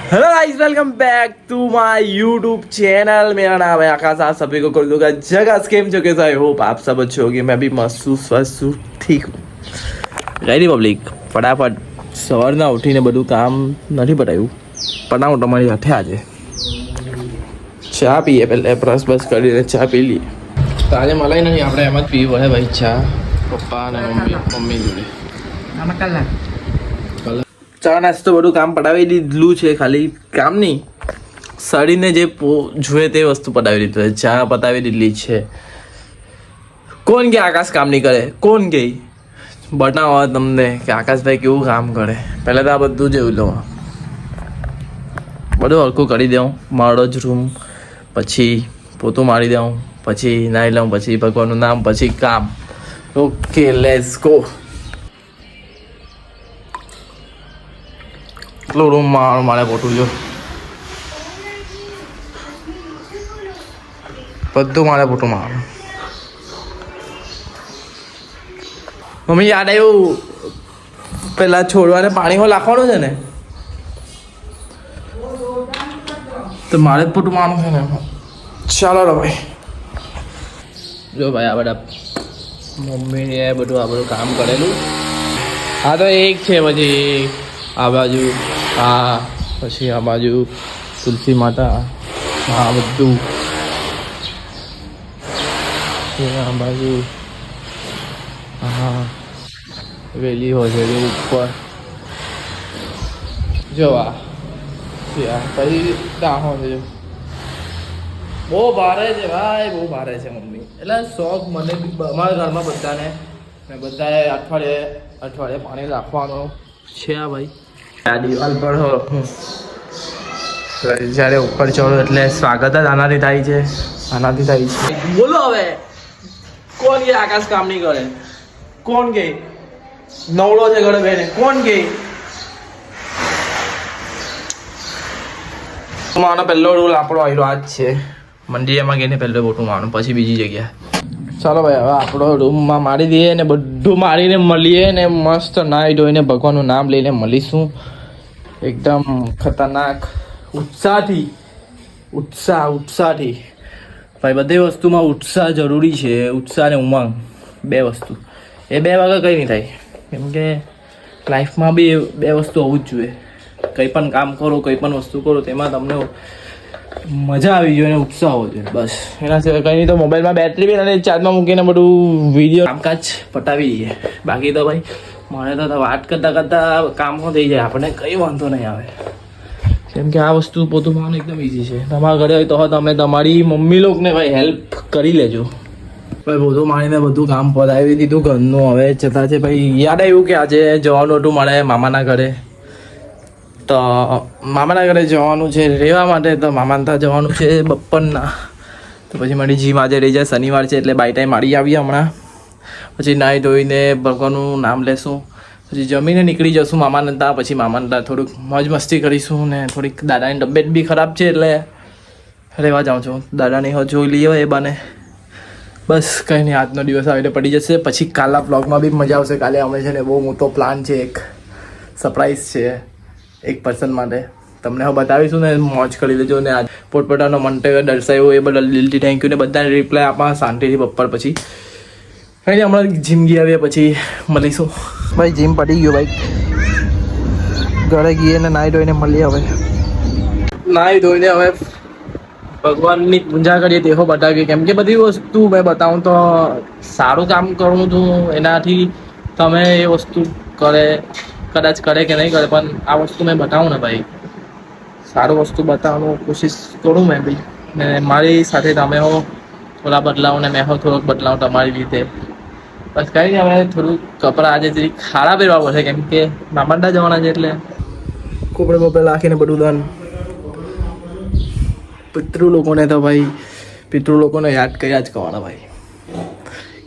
Hello guys, welcome back to my YouTube channel. मेरा नाम है आकाश। आप सभी को कर दूंगा जगह स्केम जो कैसा आई होप आप सब अच्छे होंगे। मैं भी महसूस ठीक हूँ। રેડી પબ્લિક, ફટાફટ સવારના ઉઠીને બધું કામ નથી પતાવ્યું, પતાવું તમારી સાથે આજે ચા પીએ. પહેલાં બસ કરીને ચા પી લઈએ. તો આજે મલાઈ નહીં, આપણે એમ જ પીવી પડે ભાઈ ચા, પપ્પા અને મમ્મી જોડે. ચા નાસ્તો બધું કામ પડાવી દીધું છે. ખાલી કામ નહીં, શરીરને જે જોઈએ તે વસ્તુ પડાવી દીધું છે. ચા પતાવી દીધેલી છે. કોણ કે આકાશ કામ નહીં કરે? કોણ કે બતાવો તમને કે આકાશભાઈ કેવું કામ કરે? પહેલાં તો આ બધું જોઈ લો, બધું હરખું કરી દઉં. મારો જ રૂમ, પછી પોતું મારી દઉં, પછી નાહી લઉં, પછી ભગવાનનું નામ, પછી કામ. Okay, let's go. એટલું રૂમ મારે પોતું જો, બધું મારે પોતું મારું. મમ્મી યાદ આવ્યું, પેલા છોડવાને પાણીમાં નાખવાનું છે ને, તો મારે જ પોતું મારવાનું છે ને. ચાલો રે ભાઈ. જો ભાઈ આ બધા મમ્મીએ બધું આ બધું કામ કરેલું. હા તો એક છે, પછી આ બાજુ આ, પછી આ બાજુ તુલસી માતા, આ બધું આ બાજુ, હા વેલી હોય છે ઉપર. જો આ પછી દાહો છે. બહુ ભારે છે ભાઈ, બહુ ભારે છે મમ્મી. એટલે શોખ મને અમારા ઘરમાં બધાને, બધાએ અઠવાડિયે પાણી રાખવાનો છે. આ ભાઈ આ દિવાલ પર જ્યારે ઉપર ચડો એટલે સ્વાગત જ આનાથી થાય છે, આનાથી થાય છે. બોલો હવે, કોણ કે આકાશ કામ નહીં કરે? કોણ કે નવડો છે ઘરે બેને? કોણ કે? મારો પહેલો રૂલ આપણો આવ્યો આ જ છે, મંદિરમાં ગઈને પહેલો બોટું મારવાનું, પછી બીજી જગ્યાએ. ચાલો ભાઈ, હવે આપણો રૂમમાં મારી દઈએ ને બધું મારીને મળીએ ને મસ્ત નાહી ધોઈને ભગવાનનું નામ લઈને મળીશું એકદમ ખતરનાક ઉત્સાહથી. ભાઈ બધી વસ્તુમાં ઉત્સાહ જરૂરી છે. ઉત્સાહ અને ઉમંગ, બે વસ્તુ. એ બે વગર કંઈ નહીં થાય. કેમ કે લાઈફમાં બી બે વસ્તુ હોવું જ જોઈએ. કંઈ પણ કામ કરો, કંઈ પણ વસ્તુ કરો, તેમાં તમને મજા આવી જોઈએ અને ઉત્સાહ હોવો જોઈએ. બસ એના સિવાય કંઈ નહીં. તો મોબાઈલમાં બેટરી બી અને ચાર્જમાં મૂકીને બધું વિડીયો કામકાજ પટાવી દઈએ. બાકી તો ભાઈ મને તો વાત કરતાં કામો થઈ જાય, આપણને કંઈ વાંધો નહીં આવે. કેમ કે આ વસ્તુ પોતું મારવાનું એકદમ ઇઝી છે. તમારા ઘરે હોય તો તમે તમારી મમ્મી લોકોને ભાઈ હેલ્પ કરી લેજો. ભાઈ પોતું મારીને બધું કામ પતાવી દીધું ઘરનું. હવે છતાં છે ભાઈ યાદ આવ્યું કે આજે જવાનું હતું મારે મામાના ઘરે. તો મામાના ઘરે જવાનું છે રહેવા માટે. તો મામાને ત્યાં જવાનું છે બપોરના. તો પછી મારી જીમ આજે રહી જાય, શનિવાર છે એટલે બાય ટાઈમ મારી આવીએ હમણાં. પછી નાહી ધોઈને ભગવાનનું નામ લેશું, પછી જમીને નીકળી જશું મામાને ત્યાં. પછી મામાને ત્યાં થોડુંક મોજ મસ્તી કરીશું ને થોડીક દાદાની તબિયત બી ખરાબ છે એટલે રહેવા જાઉં છું. દાદાને જોઈ લઈએ એ બને. બસ કંઈ નહીં, આજનો દિવસ આવીને પડી જશે. પછી કાલના બ્લોગમાં બી મજા આવશે. કાલે અમે છે ને બહુ મોટો પ્લાન છે, એક સરપ્રાઈઝ છે એક પર્સન માટે. તમને હવે બતાવીશું ને મોજ કરી લેજો. ને આજ પોતપોતાનો મંતવ્ય દર્શાવ્યો એ બદલ દિલથી થેન્ક યુ. ને બધાને રિપ્લાય આપવા શાંતિથી બપોર પછી. કંઈ નહીં, હમણાં જીમ ગઈ આવીએ પછી મળીશું. ભાઈ જીમ પડી ગયો ભાઈ, ઘરે ગઈએ ને નાહી ધોઈને મળીએ. હવે નાહી ધોઈને હવે ભગવાનની પૂજા કરીએ તેઓ બતાવીએ. કેમ કે બધી વસ્તુ મેં બતાવું તો સારું કામ કરું છું, એનાથી તમે એ વસ્તુ કદાચ કરે કે નહીં કરે, પણ આ વસ્તુ મેં બતાવું ને ભાઈ, સારું વસ્તુ બતાવવાનું કોશિશ કરું મેં બી. ને મારી સાથે તમે હો થોડા બદલાવ ને મેં હો થોડોક બદલાવ તમારી રીતે. બસ કંઈ નહીં, હવે થોડું કપડાં આજે જરી ખારા પહેરવા પડશે કેમ કે મામાના જવાના છે એટલે કોપડે બોપડે રાખીને બધું દન. પિતૃ લોકોને તો ભાઈ યાદ કર્યા જ કરવાના ભાઈ.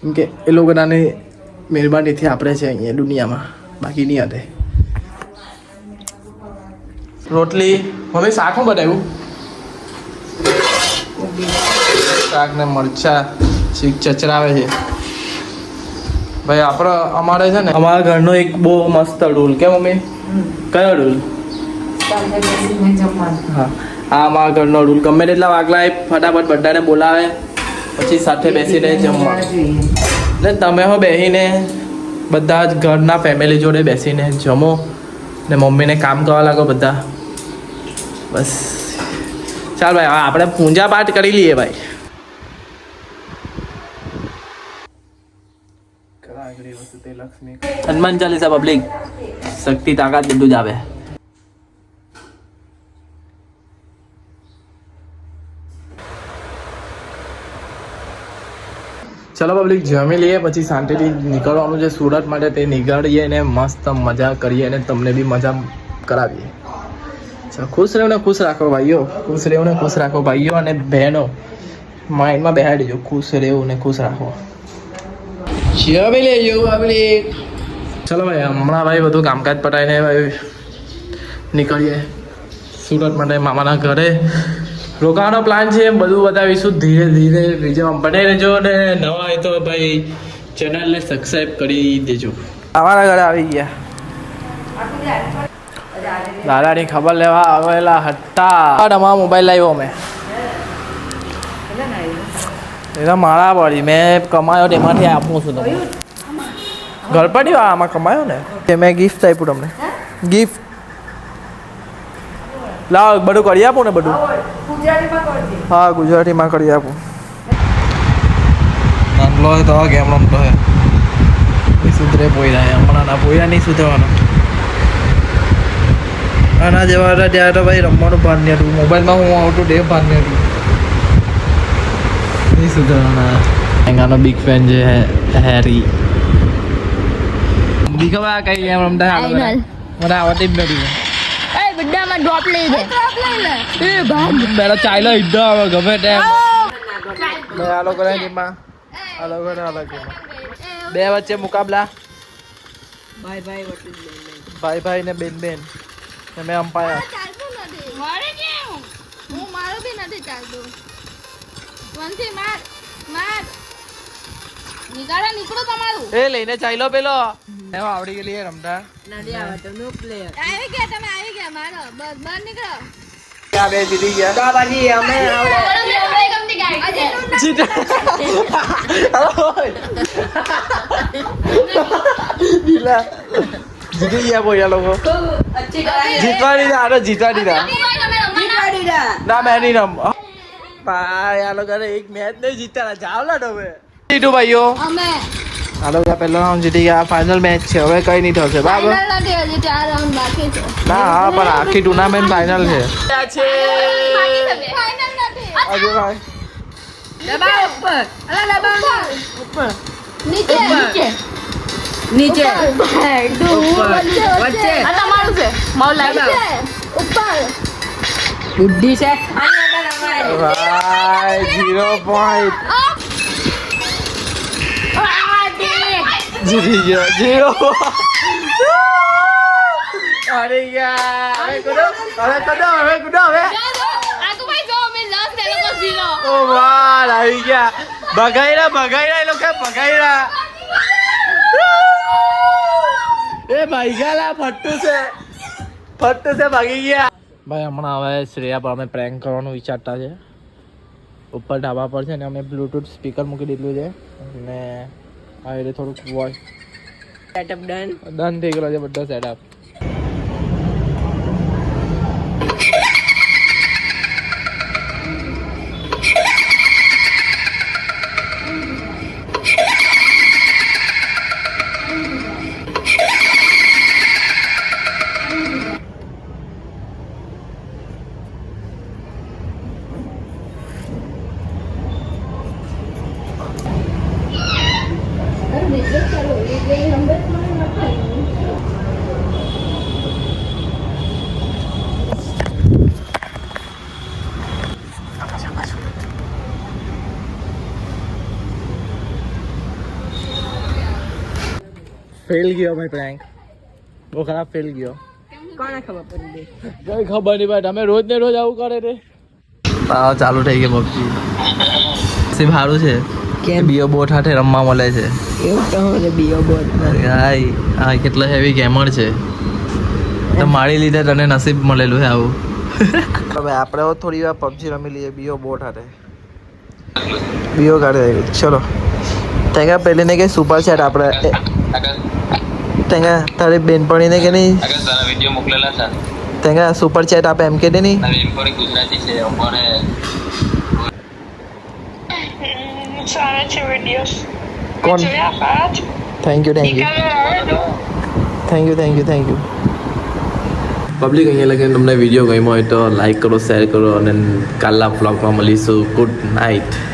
કેમ કે એ લોકોનાની મહેરબાનીથી આપણે છે અહીંયા દુનિયામાં, બાકી નહીં hatte. રોટલી મમ્મી શાકમાં બનાવ્યું, શાક ને મરચા ચચરાવે છે. ભાઈ અમારે છે ને અમારા ઘરનો એક બહુ મસ્ત રૂલ. કે મમ્મી કયો રૂલ? હા આ અમારા ઘરનો રૂલ ગમે તેટલા વાગલા એ ફટાફટ બધાને બોલાવે પછી સાથે બેસીને જમવા એટલે તમે હો બેસીને બધા જ ઘરના ફેમિલી જોડે બેસીને જમો ને મમ્મીને કામ કરવા લાગો બધા બસ ચાલ ભાઈ હવે આપણે પૂજા પાઠ કરી લઈએ ભાઈ હનુમાન ચાલીસા પબ્લિક શક્તિ તાકાત બધું જ આવે ચલો પબ્લિક જમી લઈએ પછી શાંતિથી નીકળવાનું છે સુરત માટે તે નીકળીએ ને મસ્ત મજા કરીએ અને તમને બી મજા કરાવીએ ચાલો ખુશ રહ્યો ને ખુશ રાખો ભાઈઓ ખુશ રહ્યો ને ખુશ રાખો ભાઈઓ અને બહેનો માઇન્ડમાં બેહાડી દેજો ખુશ રહેવું ને ખુશ રાખો જમી લેજો પબ્લિક ચલો ભાઈ હમણાં ભાઈ બધું કામકાજ પટાઈને ભાઈ નીકળીએ સુરત માટે મામાના ઘરે રોકાવાનો પ્લાન છે બધું બતાવીશું ધીરે ધીરે વિડીયોમાં બને રહેજો ને નવા હોય તો ભાઈ ચેનલને સબસ્ક્રાઈબ કરી દેજો અમારા ઘરે આવી ગયા દાદાની ખબર લેવા આવેલા હતા અમારા મોબાઈલ લાવ્યો મેં એટલે મારા પડી મેં કમાયો તેમાંથી આપું છું તમને ગણપતિ આમાં કમાયો ને તે મેં ગિફ્ટ આપ્યું તમને ગિફ્ટ લાવ બધું કરી આપું ને બધું હા ગુજરાતીમાં કરી આપું નાનલો હોય તો ગેમ રમતો હે એ સુધરે પોયરા હમણાં ના પોયરા નહીં સુધરવાના આના જેવા હતા ત્યારે તો ભાઈ રમવાનું ભાન નહીં હતું મોબાઈલમાં હું આવતું તે ભાન નહીં હતું નહીં સુધરવાના એંગાનો બિગ ફેન છે હેરી દીખો બા કઈ ગેમ રમતા મને આવડતી જ નથી બધામાં ડ્રોપ લઈ દે એ ભાગ પેલા ચાઈલો ઈડો આવે ગમે તેમ બે આલો કરે નીમાં આલો કરે આલો કે બે વચ્ચે મુકાબલા ભાઈ ભાઈ ને બેન બેન ને મેં અમ્પાયર મારે કેમ હું મારો બી નથી ચાલતું વંથી માર નીકળો તમારું એ લઈને ચાઈલો પેલો એમાં આવડી ગયેલી રમતા આવી ગયા તમે આવી ગયા મારો બહાર નીકળો આ બે જીતી ગયા કાબાજી અમે જીતી ગયા બોયા લોકો જીતવા દીધા ના મેં નહીં રમ ભાઈ આ લોકો એક મેચ નહીં જીતતા જાવ લા તમે જીતું ભાઈઓ અમે હાલો પહેલો રાઉન્ડ જીતી ગયા ફાઇનલ મેચ છે હવે કઈ નહીં થશે બરાબર નથી હજી 4 રાઉન્ડ બાકી છે ના હા પણ આખી ટુર્નામેન્ટ ફાઇનલ છે ફાઇનલ નથી અજય ભાઈ દબાવ ઉપર અલા દબાવ ઉપર નીચે નીચે વચ્ચે આ તમારું છે માઉ લાગી ઉપર બુદ્ધિ છે ભાઈ 0 પોઈન્ટ જીતી ગયો 0 અરે યાર હવે કુડો આ તો ભાઈ જો મે લાસ્ટ દે લોકો 0 ઓ વાહ આવી ગયા ભગાઈરા એ લોકો ભગાઈરા એ ભાઈ ગાલા ફટ્ટુ છે ભાગી ગયા ભાઈ હમણાં હવે શ્રેયા પર અમે પ્રેન્ક કરવાનું વિચારતા છે ઉપર ઢાબા પર છે ને અમે બ્લૂટૂથ સ્પીકર મૂકી દીધું છે અને આ એટલે થોડુંક વોઇસ સેટઅપ ડન થઈ ગયેલો છે બધો સેટઅપ फेल गया भाई प्रैंक वो खराब फेल गया કોને ખબર પડી કઈ ખબર નહીં ભાઈ તમે રોજ ને રોજ આવું કરે રે ચાલુ થઈ ગઈ પબજી સિમ સારું છે કેમ? બીઓ બોટ સાથે રમવા મળે છે એવું તો હું બીઓ બોટ હાય આ કેટલો હેવી ગેમર છે તો મારી લીધે તને નસીબ મળેલું છે આવું હવે આપણે થોડી વાર પબજી રમી લઈએ બીઓ બોટ હાથે બીઓ કાઢે ચલો તેંગા પેલીને કે સુપર ચેટ આપણે તેંગા તારી બેનપણીને કે નહીં વિડીયો મોકલેલા છે તેંગા સુપર ચેટ આપે એમ કે નહીં બેનપણી ગુજરાતી છે અમારે સારા છે વિડીયોઝ કોણ જોયા થેન્ક યુ પબ્લિક અહીંયા લગીને તમને વિડીયો ગમ્યો હોય તો લાઈક કરો શેર કરો અને કાલના બ્લોગમાં મળીશું ગુડ નાઇટ